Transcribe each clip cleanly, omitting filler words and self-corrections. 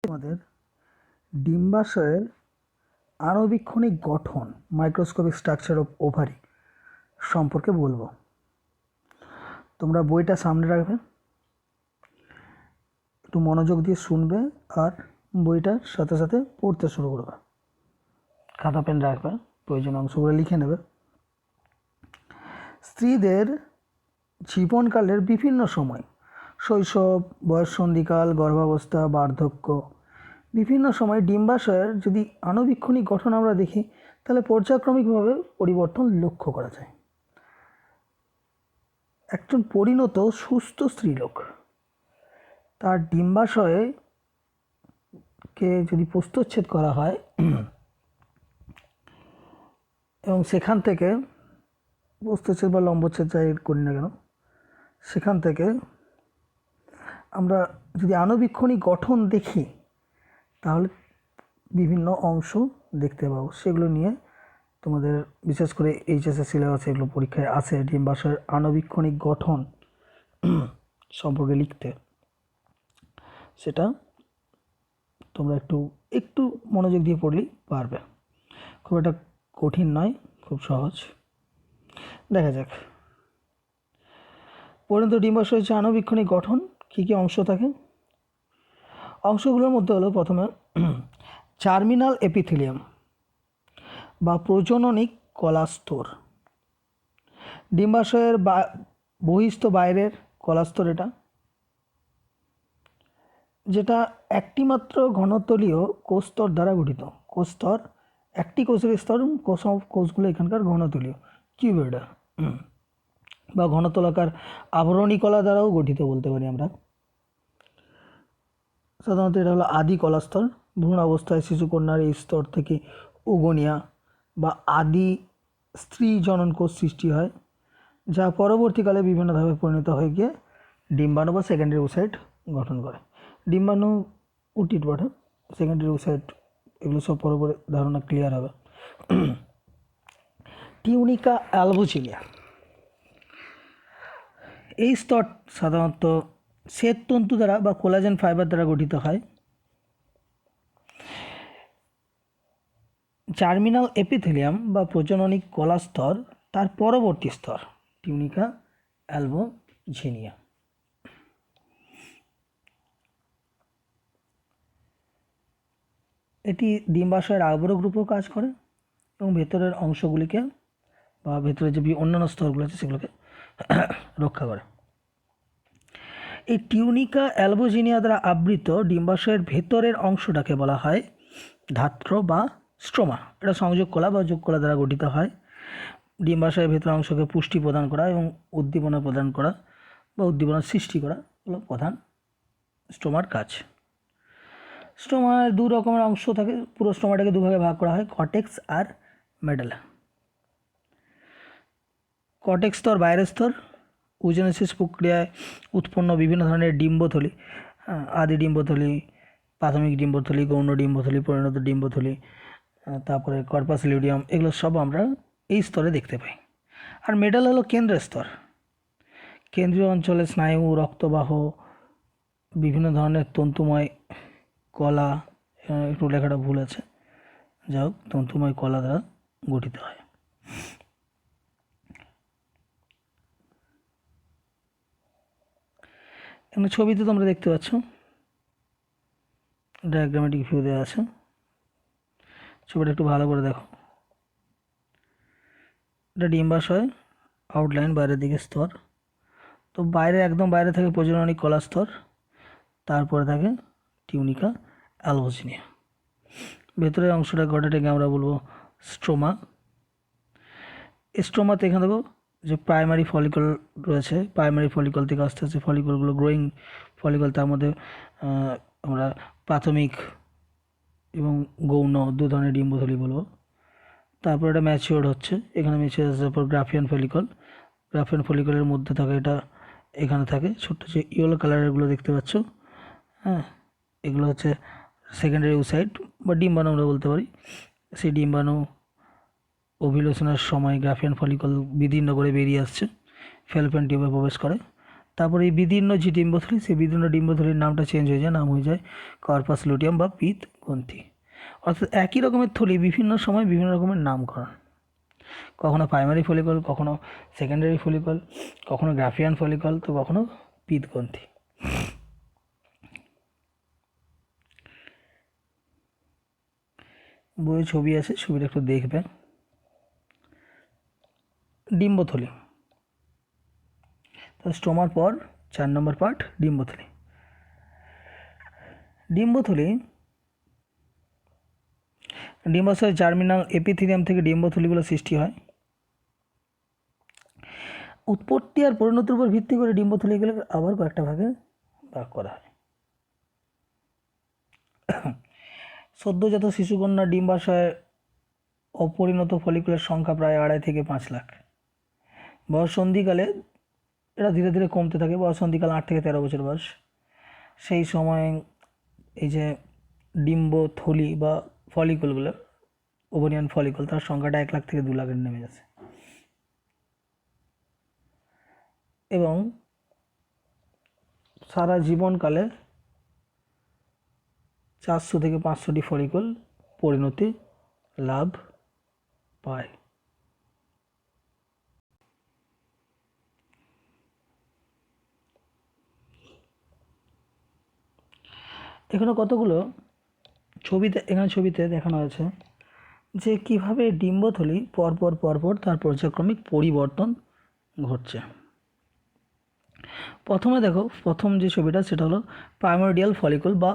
আমাদের ডিম্বাশয়ের আণুবীক্ষণিক গঠন microscopic structure of ovary সম্পর্কে বলবো। তোমরা বইটা সামনে রাখবে, একটু মনোযোগ দিয়ে শুনবে আর বইটার সাথে সাথে পড়তে শুরু করবে। খাতা পেন রাখবে, প্রয়োজনীয় অংশগুলো লিখে নেবে। স্ত্রীদের জীবনকালের বিভিন্ন সময়, শৈশব, বয়ঃসন্ধিকাল, গর্ভাবস্থা, বার্ধক্য, বিভিন্ন সময় ডিম্বাশয়ের যদি আণুবীক্ষণিক গঠন আমরা দেখি তাহলে পর্যায়ক্রমিকভাবে পরিবর্তন লক্ষ্য করা যায়। একজন পরিণত সুস্থ স্ত্রীলোক তার ডিম্বাশয়ে কে যদি প্রস্থচ্ছেদ করা হয় এবং সেখান থেকে প্রস্থচ্ছেদ বা লম্বচ্ছেদ যাই করি না কেন, সেখান থেকে আমরা যদি আণুবীক্ষণিক গঠন দেখি তাহলে বিভিন্ন অংশ দেখতে পাবো। সেগুলো নিয়ে তোমাদের বিশেষ করে এইচএসের সিলেবাসে এগুলো পরীক্ষায় আসে, ডিম্বাশয়ের আণুবীক্ষণিক গঠন সম্পর্কে লিখতে। সেটা তোমরা একটু মনোযোগ দিয়ে পড়লেই পারবে, খুব একটা কঠিন নয়, খুব সহজ। দেখা যাক পরিণত ডিম্বাশয় হচ্ছে আণুবীক্ষণিক গঠন, কী কী অংশ থাকে। অংশগুলোর মধ্যে হলো প্রথমে জার্মিনাল এপিথেলিয়াম বা প্রজননিক কলাস্তর। ডিম্বাশয়ের বহিস্থ বাইরের কলাস্তর এটা, যেটা একটিমাত্র ঘনতলীয় কোষস্তর দ্বারা গঠিত। কোষস্তর একটি কোষের স্তর, কোষগুলো এখানকার ঘনতলীয় কিউবয়েড বা ঘনতলাকার আবরণী কলা দ্বারাও গঠিত বলতে পারি আমরা। সাধারণত এটা হলো আদি কলাস্তর। ভ্রূণ অবস্থায় শিশুকন্যার এই স্তর থেকে ওগোনিয়া বা আদি স্ত্রী জনন কোষ সৃষ্টি হয়, যা পরবর্তীকালে বিভিন্ন ধাপে পরিণত হয়ে গিয়ে ডিম্বাণু বা সেকেন্ডারি ওসাইট গঠন করে। ডিম্বাণু উটিট বটে, সেকেন্ডারি ওসাইট এগুলো সব পরে ধারণা ক্লিয়ার হবে। টিউনিকা অ্যালবুজিনিয়া, এই স্তর সাধারণত শ্বেততন্তু দ্বারা বা কোলাজেন ফাইবার দ্বারা গঠিত হয়। জার্মিনাল এপিথেলিয়াম বা প্রজননিক কলাস্তর তার পরবর্তী স্তর টিউনিকা অ্যালবুজিনিয়া। এটি ডিম্বাশয়ের আবরক রূপেও কাজ করে এবং ভেতরের অংশগুলিকে বা ভেতরে যে অন্যান্য স্তরগুলো আছে সেগুলোকে রক্ষা করে। এই টিউনিকা অ্যালবুজিনিয়া দ্বারা আবৃত ডিম্বাশয়ের ভেতরের অংশটাকে বলা হয় ধাত্র বা স্ট্রোমা। এটা সংযোগ কলা বা যোগ কলা দ্বারা গঠিত হয়। ডিম্বাশয়ের ভেতরের অংশকে পুষ্টি প্রদান করা এবং উদ্দীপনা প্রদান করা বা উদ্দীপনা সৃষ্টি করা হলো প্রধান স্ট্রোমার কাজ। স্ট্রোমার দু রকমের অংশ থাকে, পুরো স্ট্রোমাটাকে দুভাগে ভাগ করা হয়, কর্টেক্স আর মেডালা। কর্টেক্স স্তর বাইরের স্তর, ওজেনেসিস প্রক্রিয়ায় উৎপন্ন বিভিন্ন ধরনের ডিম্বথলি, আদি ডিম্বথলি, প্রাথমিক ডিম্বথলি, গৌণ ডিম্বথলি, পরিণত ডিম্বথলি, তারপরে কর্পাস লিউডিয়াম, এগুলো সব আমরা এই স্তরে দেখতে পাই। আর মেডাল হলো কেন্দ্রের স্তর। কেন্দ্রীয় অঞ্চলে স্নায়ু, রক্তবাহ, বিভিন্ন ধরনের তন্তুময় কলা, একটু লেখাটা ভুল আছে, যাই হোক তন্তুময় কলা দ্বারা গঠিত হয়। এখানে ছবিতে তোমরা দেখতে পাচ্ছ, ডায়াগ্রামেটিক ভিউ দেওয়া আছে, ছবিটা একটু ভালো করে দেখো। এটা ডিম্বাশয়, আউটলাইন বাইরের দিকে স্তর। তো বাইরে একদম বাইরে থাকে প্রজননিক কলা স্তর, তারপরে থাকে টিউনিকা অ্যালবুজিনিয়া। ভেতরের অংশটা গোটাটাকে আমরা বলবো স্ট্রোমা। স্ট্রোমাতে এখানে দেখো যে প্রাইমারি ফলিকল রয়েছে, প্রাইমারি ফলিকল থেকে আস্তে আস্তে ফলিকলগুলো গ্রোয়িং ফলিকল, তার মধ্যে আমরা প্রাথমিক এবং গৌণ দু ধরনের ডিম্বথলি বলবো। তারপর এটা ম্যাচিওর্ড হচ্ছে, এখানে ম্যাচিওর আসার পর গ্রাফিয়ান ফলিকল, গ্রাফিয়ান ফলিকলের মধ্যে থাকে এটা, এখানে থাকে ছোট্ট যে ইয়েলো কালারেরগুলো দেখতে পাচ্ছ, হ্যাঁ, এগুলো হচ্ছে সেকেন্ডারি ওসাইট বা ডিম্বাণু আমরা বলতে পারি। সেই ডিম্বাণু ওভিলেশনের সময় গ্রাফিয়ান ফলিকল বিদীর্ণ করে বেরিয়ে আসছে, ফ্যালোপিয়ান টিউবে প্রবেশ করে, তারপরে এই বিদীর্ণ যে ডিম্বথলি, সেই বিদীর্ণ ডিম্বথলির নামটা চেঞ্জ হয়ে যায়, নাম হয়ে যায় কর্পাস লুটিয়াম বা পিত গ্রন্থি। অর্থাৎ একই রকমের থলি বিভিন্ন সময় বিভিন্ন রকমের নামকরণ, কখনো প্রাইমারি ফলিকল, কখনো সেকেন্ডারি ফলিকল, কখনো গ্রাফিয়ান ফলিকল, তো কখনো পিত গ্রন্থি। বইয়ে ছবি আছে, ছবিটা একটু দেখবে। ডিম্বথলি, তো স্টোমার পর 4 নম্বর পার্ট ডিম্বথলি। ডিম্বথলি ডিম্বাশয় জার্মিনাল এপিথেলিয়াম থেকে ডিম্বথলিগুলো সৃষ্টি হয়। উৎপত্তি আর পরিণতির উপর ভিত্তি করে ডিম্বথলিগুলো আবার কয়েকটা ভাগে ভাগ করা হয়। সদ্যজাত শিশুকন্যা ডিম্বাশয়ে অপরিণত ফলিকুলের সংখ্যা প্রায় 2.5 থেকে 5 লাখ। বয়ঃসন্ধিকালে এরা ধীরে ধীরে কমতে থাকে। বয়ঃসন্ধিকাল 8 থেকে 13 বছর বয়স। সেই সময় এই যে ডিম্বথলি বা ফলিকুলগুলো, ওভারিয়ান ফলিকুল, তার সংখ্যাটা 1 লাখ থেকে 2 লাখের নেমে গেছে। এবং সারা জীবনকালে 400 থেকে 500টি ফলিকুল পরিণতি লাভ পায়। এখানে কতগুলো ছবিতে দেখানো আছে যে কিভাবে ডিম্বথলি পরপর তার পর্যায়ক্রমিক পরিবর্তন ঘটছে। প্রথমে দেখো, প্রথম যে ছবিটা সেটা হলো প্রাইমোর্ডিয়াল ফলিকল বা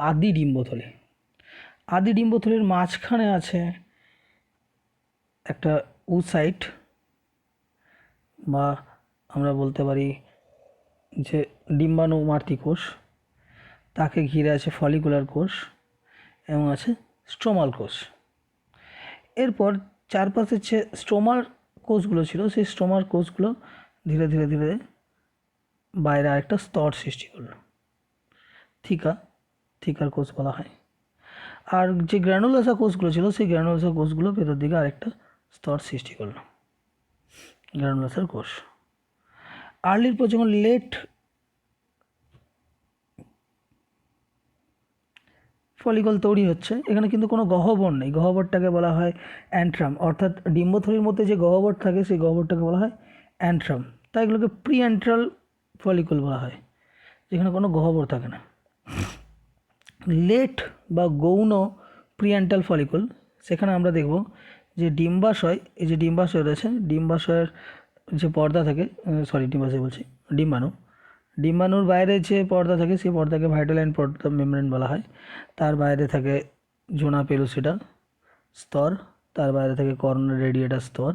আদি ডিম্বথলি। আদি ডিম্বথলির মাঝখানে আছে একটা উসাইট, বা আমরা বলতে পারি যে ডিম্বাণুমার্তি কোষ, তাকে ঘিরে আছে ফলিকুলার কোষ এবং আছে স্ট্রোমাল কোষ। এরপর চারপাশে যে স্ট্রোমার কোষগুলো ছিল, সেই স্ট্রোমার কোষগুলো ধীরে ধীরে ধীরে বাইরে আরেকটা স্তর সৃষ্টি করলো, থিকার কোষ বলা হয়। আর যে গ্র্যানুলোসা কোষগুলো ছিল, সেই গ্র্যানুলোসা কোষগুলো ভেতর দিকে আরেকটা স্তর সৃষ্টি করলো, গ্র্যানুলোসার কোষ। আর্লির পর যখন লেট ফলিকল তৈরি হচ্ছে, এখানে কিন্তু কোনো গহ্বর নেই। গহ্বরটাকে বলা হয় অ্যান্ট্রাম, অর্থাৎ ডিম্বথলির মধ্যে যে গহ্বর থাকে সেই গহ্বরটাকে বলা হয় অ্যান্ট্রাম। তাই এগুলোকে প্রি অ্যান্ট্রাল ফলিকল বলা হয়, যেখানে কোনো গহ্বর থাকে না। লেট বা গৌণ প্রিঅ্যান্টাল ফলিকল, সেখানে আমরা দেখব যে ডিম্বাশয়, এই যে ডিম্বাশয় রয়েছে, ডিম্বাশয়ের যে পর্দা থাকে, ডিম্বাশয় বলছি, ডিম্বাণুর বাইরে যে পর্দা থাকে সেই পর্দাকে ভাইটালাইন পর্দা মেমব্রেন বলা হয়। তার বাইরে থাকে জোনা পেলুসিডা স্তর, তার বাইরে থাকে কর্নার রেডিয়েটার স্তর,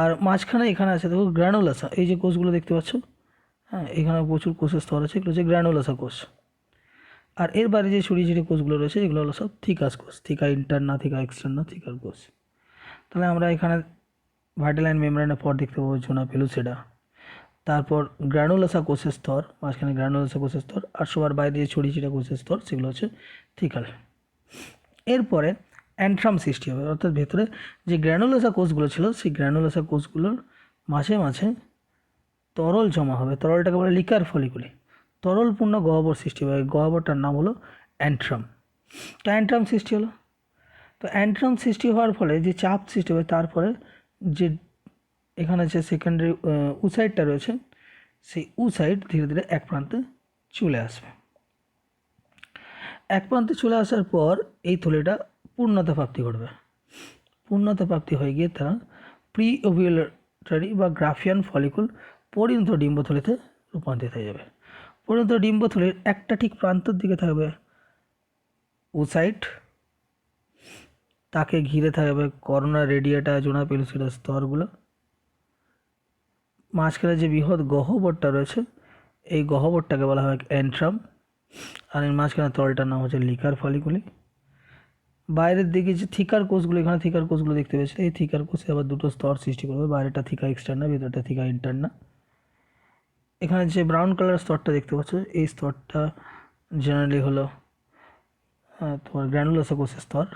আর মাঝখানে এখানে আছে দেখো গ্র্যানুলোসা। এই যে কোষগুলো দেখতে পাচ্ছ, হ্যাঁ, এখানে প্রচুর কোষের স্তর আছে, এগুলো হচ্ছে গ্র্যানুলোসা কোষ। আর এর বাইরে যে ছড়িয়ে ছিটিয়ে কোষগুলো রয়েছে, এগুলো হলো সব থিকাস কোষ, থিকা ইন্টারনা, থিকা এক্সটার্না, থিকার কোষ। তাহলে আমরা এখানে ভাইটালাইন মেমব্রেনের পর দেখতে পাবো জোনা পেলুসিডা, তারপর গ্র্যানুলোসা কোষের স্তর, মাঝখানে গ্র্যানুলোসা কোষের স্তর, আর সবার বাইরে যে ছড়িয়ে ছিটিয়ে কোষের স্তর, সেগুলো হচ্ছে থিকাল। এরপরে অ্যান্ট্রাম সৃষ্টি হবে, অর্থাৎ ভেতরে যে গ্র্যানুলোসা কোষগুলো ছিল, সেই গ্র্যানুলোসা কোষগুলোর মাঝে মাঝে তরল জমা হবে। তরলটাকে বলে লিকার ফলিকুলি। তরলপূর্ণ গহ্বর সৃষ্টি হবে, গহ্বরটার নাম হলো অ্যান্ট্রাম। তো অ্যান্ট্রাম সৃষ্টি হলো। তো অ্যান্ট্রাম সৃষ্টি হওয়ার ফলে যে চাপ সৃষ্টি হবে, তারপরে যে এখানে যে সেকেন্ডারি উসাইডটা রয়েছে, সেই উসাইড ধীরে ধীরে এক প্রান্তে চলে আসবে। এক প্রান্তে চলে আসার পর এই থলিটা পূর্ণতা প্রাপ্তি ঘটবে। পূর্ণতা প্রাপ্তি হয়ে গিয়ে তারা প্রি ওভিউলারি বা গ্রাফিয়ান ফলিকুল পরিণত ডিম্বথলিতে রূপান্তরিত হয়ে যাবে। পরিণত ডিম্বথলির একটা ঠিক প্রান্তের দিকে থাকবে উসাইট, তাকে ঘিরে থাকবে করোনা রেডিয়েটা, জোনা পেলুসিডার স্তরগুলো। মাঝখানে যে বৃহৎ গহ্বরটা রয়েছে, এই গহ্বরটাকে বলা হয় অ্যান্ট্রাম, আর এর মাঝখানে তলটার নাম হচ্ছে লিকার ফলিকুলি। বাইরের দিকে যে থিকার কোষগুলো, এখানে থিকার কোষগুলো দেখতে পেয়েছে, এই থিকার কোষে আবার দুটো স্তর সৃষ্টি করবে, বাইরেটা থিকা এক্সটার্না, ভিতরটা থিকা ইন্টারনা। এখানে যে ব্রাউন কালার স্তরটা দেখতে পাচ্ছ, এই স্তরটা জেনারেলি হলো তোমার গ্র্যানুলোসা কোষের স্তর,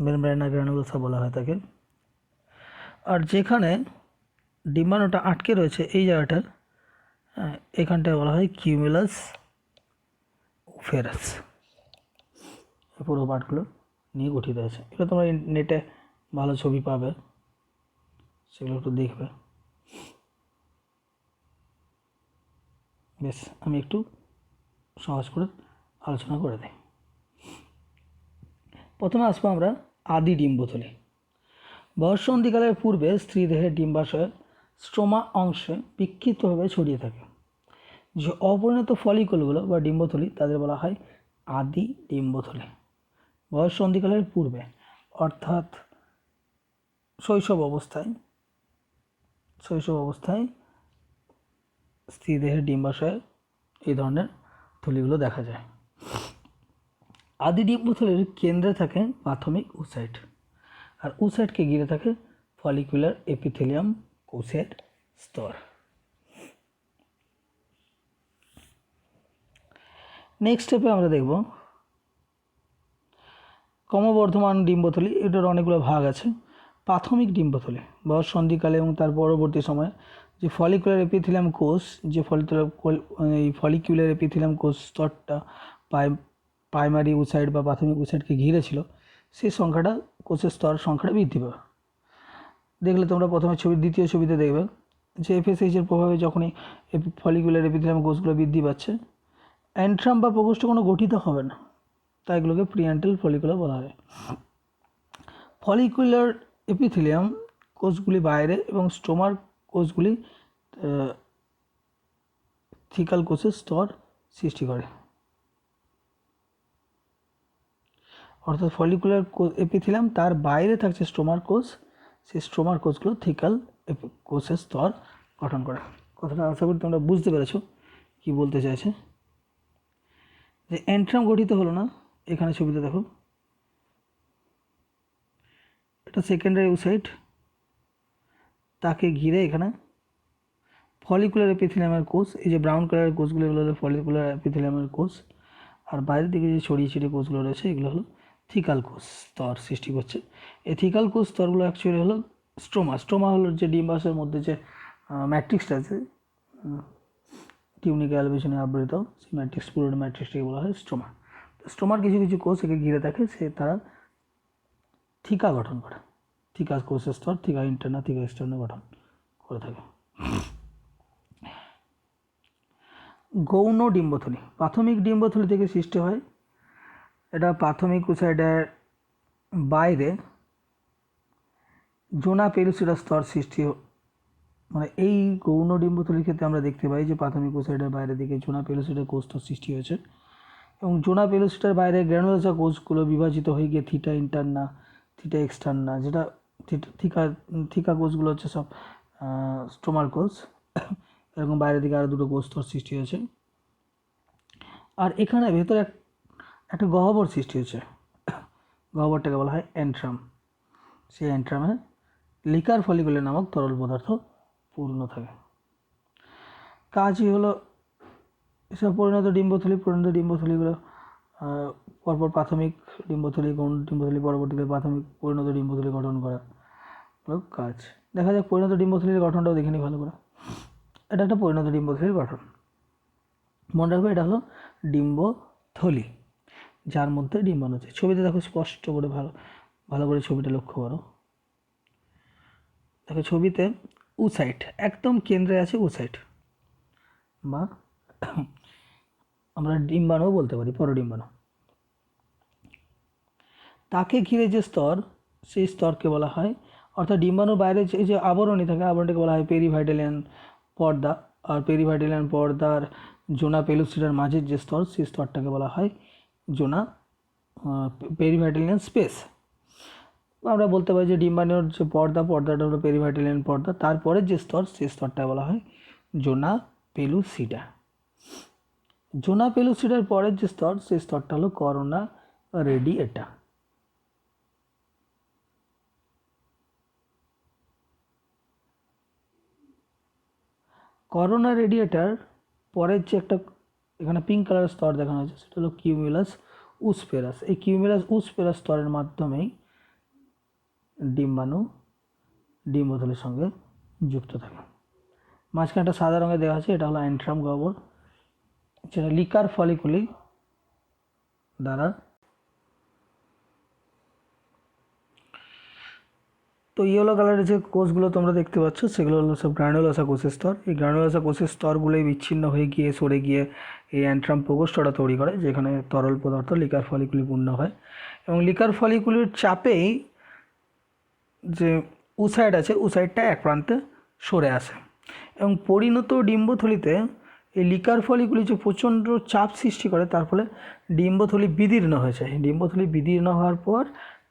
মেমব্রেনা গ্র্যানুলোসা বলা হয় তাকে। আর যেখানে ডিম্বাণুটা আটকে রয়েছে এই জায়গাটা, এখানটায় বলা হয় কিউমুলাস ফেরাস। পুরো পার্টগুলো নিয়ে গঠিত আছে। এগুলো তোমরা নেটে ভালো ছবি পাবে, সেগুলো একটু দেখবে। বেশ, আমি একটু সহজ করে আলোচনা করে দিই। প্রথমে আসবো আমরা আদি ডিম্বথলি। বয়ঃসন্ধিকালের পূর্বে স্ত্রী দেহের ডিম্বাশয়ের স্ট্রোমা অংশে বিক্ষিপ্তভাবে ছড়িয়ে থাকে। যে অপরিণত ফলিকলগুলো বা ডিম্বথলি তাদের বলা হয় আদি ডিম্বথলি। বয়ঃসন্ধিকালের পূর্বে অর্থাৎ শৈশব অবস্থায় স্ত্রী দেহের ডিম্বাশয়ে এই ধরনের থলিগুলো দেখা যায়। আদি ডিম্বথলির কেন্দ্রে থাকে প্রাথমিক উসাইট, আর উসাইটকে ঘিরে থাকে ফলিকুলার এপিথেলিয়াম কোষের স্তর। নেক্সট স্টেপে আমরা দেখব ক্রমবর্ধমান ডিম্বথলি। এটার অনেকগুলো ভাগ আছে। প্রাথমিক ডিম্বথলি বয়ঃসন্ধিকালে এবং তার পরবর্তী সময়ে যে ফলিকুলার এপিথেলিয়াম কোষ, যে ফলিকুলার এপিথেলিয়াম কোষ স্তরটা প্রাইমারি উসাইট বা প্রাথমিক উসাইটকে ঘিরে ছিল, সেই সংখ্যাটা কোষের স্তর সংখ্যাটা বৃদ্ধি পাবে। দেখলে তোমরা প্রথমে দ্বিতীয় ছবিতে দেখবে যে এফএসএইচের প্রভাবে যখনই ফলিকুলার এপিথেলিয়াম কোষগুলো বৃদ্ধি পাচ্ছে, অ্যান্ট্রাম বা প্রকোষ্ঠ কোনো গঠিত হবে না, তাই এগুলোকে প্রিঅ্যান্টাল ফলিকুলার বলা হয়। ফলিকুলার এপিথেলিয়াম কোষগুলি বাইরে এবং স্ট্রোমার কোষগুলি থিকাল কোষের স্তর সৃষ্টি করে। অর্থাৎ ফলিকুলার এপিথেলিয়াম, তার বাইরে থাকছে স্ট্রোমার কোষ, সেই স্ট্রোমার কোষগুলো থিকাল কোষের স্তর গঠন করে। কথাটা আশা করি তোমরা বুঝতে পেরেছো কি বলতে চাইছে। যে অ্যান্ট্রাম গঠিত হলো না, এখানে ছবিতে দেখো, এটা সেকেন্ডারি উসাইট, তাকে ঘিরে এখানে ফলিকুলার এপিথেলিয়ামের কোষ, এই যে ব্রাউন কালারের কোষগুলো এগুলো হলো ফলিকুলার এপিথেলিয়ামের কোষ, আর বাইরের দিকে যে ছড়িয়ে ছিটিয়ে কোষগুলো রয়েছে এগুলো হলো থিকাল কোষ স্তর সৃষ্টি করছে। এই থিকাল কোষ স্তরগুলো অ্যাকচুয়ালি হলো স্ট্রোমা হলো যে ডিম্বাশয়ের মধ্যে যে ম্যাট্রিক্সটা আছে, টিউনিকা অ্যালবিশনে আবৃত, সেই ম্যাট্রিক্স, পুরো ম্যাট্রিক্সটাকে বলা হয় স্ট্রোমা। তো স্ট্রোমার কিছু কিছু কোষ একে ঘিরে থাকে, তারা থিকা গঠন করে, থিকা কোষের স্তর, থিকা ইন্টারনা, থিকা এক্সটার্না গঠন করে থাকে। গৌণ ডিম্বথলি প্রাথমিক ডিম্বথলি থেকে সৃষ্টি হয়। এটা প্রাথমিক উসাইডের বাইরে জোনা পেলুসিডা স্তর সৃষ্টি, মানে এই গৌণ ডিম্বথলির ক্ষেত্রে আমরা দেখতে পাই যে প্রাথমিক উসাইডের বাইরের দিকে জোনা পেলুসিডার কোষ স্তর সৃষ্টি হয়েছে, এবং জোনা পেলুসিডার বাইরে গ্র্যানুলোসা কোষগুলো বিভাজিত হয়ে গিয়ে থিটা ইন্টারনা, থিটা এক্সটার্না, যেটা থিকা কোষগুলো হচ্ছে সব স্ট্রোমার কোষ, এরকম বাইরের দিকে আরও দুটো কোষ স্তর সৃষ্টি হয়েছে। আর এখানে ভেতরে একটা গহ্বর সৃষ্টি হয়েছে, গহ্বরটাকে বলা হয় অ্যান্ট্রাম। সেই অ্যান্ট্রামে লিকার ফলিকুলার নামক তরল পদার্থ পূর্ণ থাকে। কাজই হলো এসব পরিণত ডিম্বথলিগুলো পরপর প্রাথমিক ডিম্বথলি, গৌণ ডিম্বথলি, পরবর্তীকালে প্রাথমিক পরিণত ডিম্বথলি গঠন করা কাজ। দেখা যাক পরিণত ডিম্বথলির গঠনটাও দেখে নিই ভালো করে। এটা একটা পরিণত ডিম্বথলির গঠন। মনে রাখবে এটা হলো ডিম্বথলি, যার মধ্যে ডিম্বাণু আছে। ছবিতে দেখো স্পষ্ট করে ভালো করে ছবিটা লক্ষ্য করো। দেখো ছবিতে উসাইট একদম কেন্দ্রে আছে, উসাইট বা আমরা ডিম্বাণু বলতে পারি, পরডিম্বাণু। তাকে ঘিরে যে স্তর, সেই স্তরকে বলা হয়, অর্থাৎ ডিম্বাণুর বাইরে যে আবরণী থাকে, আবরণীটাকে বলা হয় পেরিভাইটেলিয়ান পর্দা, আর পেরিভাইটেলিয়ান পর্দার জোনা পেলুসিডার মাঝের যে স্তর, সেই স্তরটাকে বলা হয় জোনা পেরিভাইটেলিয়ান স্পেস। আমরা বলতে পারি যে ডিম্বাণুর যে পর্দাটা হলো পেরিভাইটেলিয়ান পর্দা, তারপরে যে স্তর, সেই স্তরটা বলা হয় জোনা পেলুসিডা। জোনা পেলুসিডার পরের যে স্তর, সেই স্তরটা হলো করোনা রেডিয়েটা। করোনা রেডিয়েটার পরের যে একটা এখানে পিঙ্ক কালারের স্তর দেখানো হয়েছে, সেটা হলো কিউমুলাস উসপেরাস। এই কিউমুলাস উসপেরাস স্তরের মাধ্যমেই ডিম্বাণু ডিম্বথলির সঙ্গে যুক্ত থাকে। মাঝখানে একটা সাদা রঙে দেওয়া আছে, এটা হলো অ্যান্ট্রাম গহ্বর, যেটা লিকার ফলিকুলি দ্বারা। তো ইয়েলো কালারের যে কোষগুলো তোমরা দেখতে পাচ্ছ সেগুলো হলো সব গ্রানুলোসা কোষের স্তর। এই গ্রানুলোসা কোষের স্তরগুলোই বিচ্ছিন্ন হয়ে গিয়ে সরে গিয়ে এই অ্যান্ট্রাম প্রকোষ্ঠটা তৈরি করে, যেখানে তরল পদার্থ লিকার ফলিকুলি পূর্ণ হয়। এবং লিকার ফলিকুলির চাপেই যে উসাইড আছে, উসাইডটা এক প্রান্তে সরে আসে। এবং পরিণত ডিম্বথলিতে এই লিকার ফলিকুলি যে প্রচণ্ড চাপ সৃষ্টি করে, তার ফলে ডিম্বথলি বিদীর্ণ হয়ে যায়। ডিম্বথলি বিদীর্ণ হওয়ার পর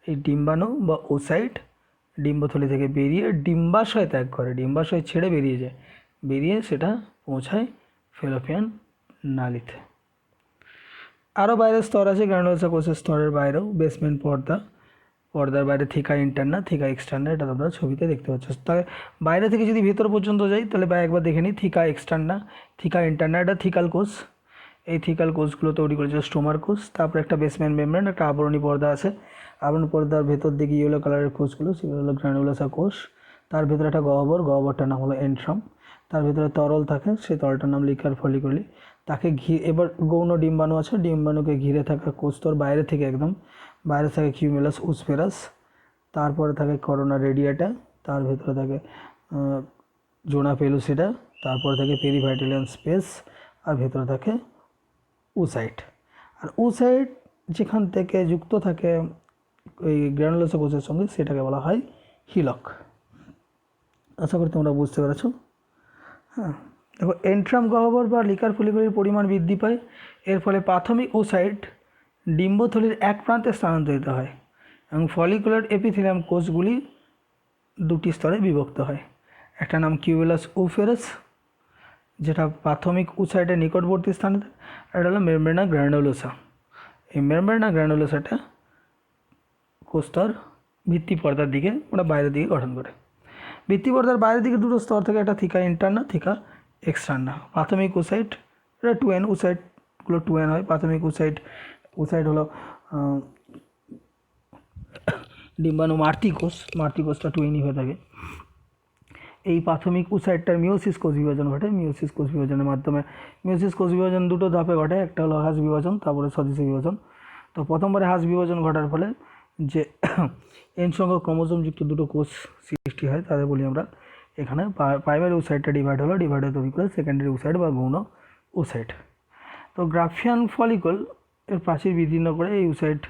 এই ডিম্বাণু বা ওসাইড ডিম্বথলি থেকে বেরিয়ে ডিম্বাশয় ত্যাগ করে, ডিম্বাশয় ছেড়ে বেরিয়ে যায়, বেরিয়ে সেটা পৌঁছায় ফেলোপিয়ান নালীতে। আরও বাইরের স্তর আছে গ্রানুলোসা কোষের স্তরের বাইরেও, বেসমেন্ট পর্দা, পর্দার বাইরে থিকা ইন্টারনা, থিকা এক্সটার্না, এটা তোমরা ছবিতে দেখতে পাচ্ছ। তাই বাইরে থেকে যদি ভেতর পর্যন্ত যাই তাহলে একবার দেখে নিই, থিকা এক্সটার্না, থিকা ইন্টারনা, এটা থিকাল কোষ। এই থিকাল কোষগুলো তৈরি করেছে স্টোমার কোষ। তারপর একটা বেসমেন্ট মেমব্রেন, একটা আবরণী পর্দা আছে। আবরণী পর্দার ভেতর দিকে ইয়েলো কালারের কোষগুলো, সেগুলো হলো গ্রানুলোসা কোষ। তার ভেতরে একটা গহ্বর, গহ্বরটার নাম হলো এন্ট্রাম। তার ভেতরে তরল থাকে, সেই তরলটার নাম লিকার ফলিকুলি। তাকে এবার গৌণ ডিম্বাণু আছে, ডিম্বাণুকে ঘিরে থাকা কোষস্তর বাইরে থেকে, একদম বাইরে থাকে কিউমুলাস উসফেরাস। তারপরে থাকে করোনা রেডিয়েটা, তার ভেতরে থাকে জোনা পেলুসিডা, তারপরে থাকে পেরিভাইটালিয়ান স্পেস, আর ভেতরে থাকে উসাইট। আর উসাইট যেখান থেকে যুক্ত থাকে ওই গ্রানুলোসা কোষের সঙ্গে, সেটাকে বলা হয় হিলক। আশা করি তোমরা বুঝতে পেরেছো। হ্যাঁ, দেখো, এন্ট্রাম গহ্বর বা লিকার ফলিকুলির পরিমাণ বৃদ্ধি পায়। এর ফলে প্রাথমিক ওসাইট ডিম্বথলির এক প্রান্তে স্থানান্তরিত হয় এবং ফলিকুলার এপিথেলিয়াম কোষগুলি দুটি স্তরে বিভক্ত হয়। একটা নাম কিউবুলাস উফেরাস, যেটা প্রাথমিক উসাইটের নিকটবর্তী স্থানে, আর এটা হলো মেমব্রেনা গ্রানুলোসা। এই মেমব্রেনা গ্রানুলোসাটা কোষস্তর ভিত্তি পর্দার দিকে, ওটা বাইরের দিকে গঠন করে। ভিত্তি পর্দার বাইরের দিকে দুটো স্তর থেকে, একটা থিকা ইন্টারনা, থিকা এক্সটার্না। প্রাথমিক উসাইট, এটা 2n, উসাইটগুলো 2n হয়। প্রাথমিক উসাইট হলো ডিম্বাণু মাতৃকোষ, মাতৃকোষটা 2n হয়ে থাকে। এই প্রাথমিক উসাইটটার মিওসিস কোষ বিভাজন ঘটে। মিওসিস কোষ বিভাজনের মাধ্যমে, মিওসিস কোষ বিভাজন দুটো ধাপে ঘটে, একটা হলো হ্রাস বিভাজন, তারপরে স্বদেশী বিভাজন। তো প্রথমবারে হ্রাস বিভাজন ঘটার ফলে যে এন সংখ্যক ক্রোমোজোমযুক্ত দুটো কোষ সৃষ্টি হয়, তাদের বলি আমরা এখানে প্রাইমারি উসাইটটা ডিভাইড হলো, ডিভাইড হয়ে তৈরি করে সেকেন্ডারি উসাইট বা গৌণ উসাইট। তো গ্রাফিয়ান ফলিকল এর প্রাচীর বিদীর্ণ করে এই উসাইট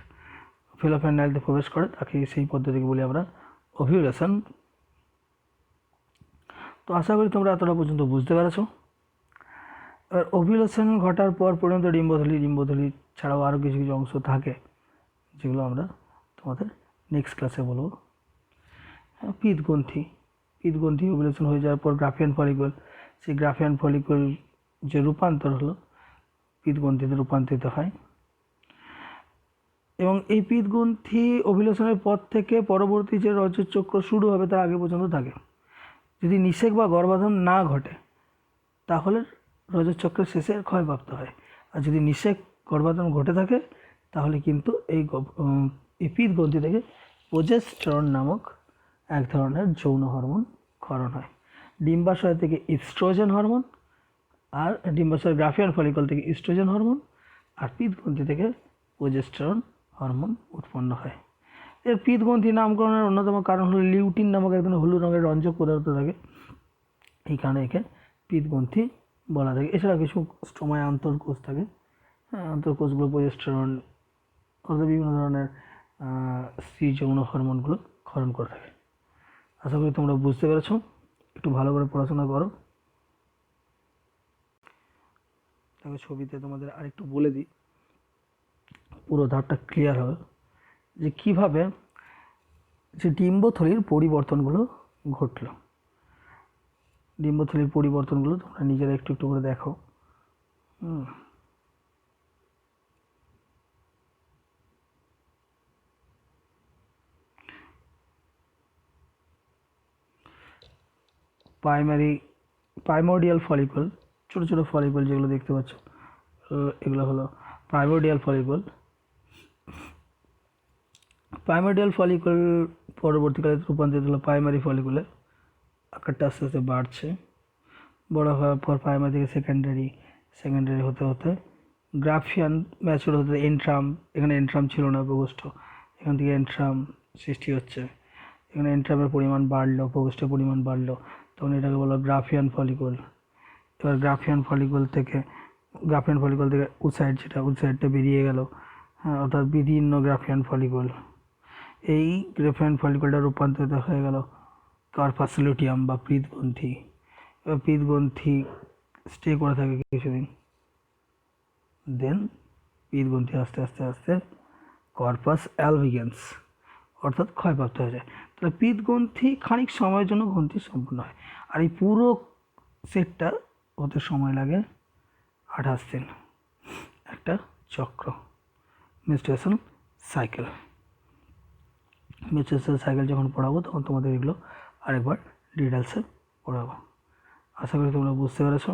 ফেলোপিয়ান নালীতে প্রবেশ করে, তাকে সেই পদ্ধতিকে বলি আমরা ওভিউলেশন। তো আশা করি তোমরা এতটা পর্যন্ত বুঝতে পেরেছো। এবার ওভিউলেশন ঘটার পর পর্যন্ত ডিম্বথলি ছাড়াও আরও কিছু কিছু অংশ থাকে, যেগুলো আমরা তোমাদের নেক্সট ক্লাসে বলবো। পিতগ্রন্থি, পিতগ্রন্থি ওভিউলেশন হয়ে যাওয়ার পর গ্রাফিয়ান ফলিকল, সেই গ্রাফিয়ান ফলিকল যে রূপান্তর হলো পিতগ্রন্থিতে রূপান্তরিত হয়। এবং এই পিতগ্রন্থি ওভিউলেশনের পর থেকে পরবর্তী যে রজতচক্র শুরু হবে তার আগে পর্যন্ত থাকে। যদি নিষেক বা গর্ভাধান না ঘটে তাহলে রজতচক্রের শেষে ক্ষয়প্রাপ্ত হয়, আর যদি নিষেক গর্ভাধান ঘটে থাকে তাহলে কিন্তু এই পিতগ্রন্থি থেকে প্রোজেস্টেরন নামক এক ধরনের যৌন হরমোন ক্ষরণ হয়। ডিম্বাশয় থেকে ইস্ট্রোজেন হরমোন, আর ডিম্বাশয়ের গ্রাফিয়ান ফলিকল থেকে ইস্ট্রোজেন হরমোন, আর পিতগ্রন্থি থেকে প্রোজেস্টেরন হরমোন উৎপন্ন হয়। এর পিতগ্রন্থি নামকরণের অন্যতম কারণ হলো লিউটিন নামক এক ধরনের হলুদ রঙের রঞ্জক পদার্থ থাকে, এই কারণে একে পিতগ্রন্থি বলা থাকে। এছাড়া কিছু স্ট্রোমায় আন্তর্কোষ থাকে, আন্তর্কোষগুলো প্রোজেস্টেরন অথবা বিভিন্ন ধরনের স্ত্রী যৌন হরমোনগুলো ক্ষরণ করে থাকে। আশা করি তোমরা বুঝতে পেরেছো। একটু ভালো করে পড়াশোনা করো। তবে ছবিতে তোমাদের আরেকটু বলে দিই, পুরো ধাপটা ক্লিয়ার হবে যে কীভাবে যে ডিম্বথলির পরিবর্তনগুলো ঘটল। ডিম্বথলির পরিবর্তনগুলো তোমরা নিজেরা একটু একটু করে দেখো। প্রাইমোর্ডিয়াল ফলিকল, ছোটো ছোটো ফলিকল যেগুলো দেখতে পাচ্ছ, এগুলো হলো প্রাইমোর্ডিয়াল ফলিকল। প্রাইমোর্ডিয়াল ফলিকল পরবর্তীকালে রূপান্তরিত হলো প্রাইমারি ফলিকুলে। আকারটা আস্তে আস্তে বাড়ছে, বড় হওয়ার পর প্রাইমারি থেকে সেকেন্ডারি, সেকেন্ডারি হতে হতে গ্রাফিয়ান ম্যাচুর হতে এন্ট্রাম, এখানে এন্ট্রাম ছিল না প্রকোষ্ঠ, এখান থেকে এন্ট্রাম সৃষ্টি হচ্ছে, এখানে এন্ট্রামের পরিমাণ বাড়লো, প্রকোষ্ঠের পরিমাণ বাড়লো, তখন এটাকে বলা গ্রাফিয়ান ফলিকল। এবার গ্রাফিয়ান ফলিকল থেকে উসাইড, যেটা উসাইডটা বেরিয়ে গেল, হ্যাঁ, অর্থাৎ বিভিন্ন গ্রাফিয়ান ফলিকল। এই গ্রাফিয়ান ফলিকলটা রূপান্তরিত হয়ে গেল কর্পাস লুটিয়াম বা পৃথগ্রন্থি। এবার পৃথগ্রন্থি স্টে করে থাকে কিছুদিন, দেন পৃথগ্রন্থি আস্তে আস্তে আস্তে কর্পাস অ্যালবিগেন্স অর্থাৎ ক্ষয়প্রাপ্ত হয়ে যায়। তাহলে পৃথগ্রন্থি খানিক সময়ের জন্য গ্রন্থি সম্পূর্ণ হয়, আর এই পুরো সেটটা হতে সময় লাগে 28 দিন। একটা চক্র, মেনস্ট্রুয়েশন সাইকেল। মেনস্ট্রুয়েশন সাইকেল যখন পড়াবো তখন তোমাদের এগুলো আরেকবার ডিটেলসে পড়াবো। আশা করি তোমরা বুঝতে পেরেছো।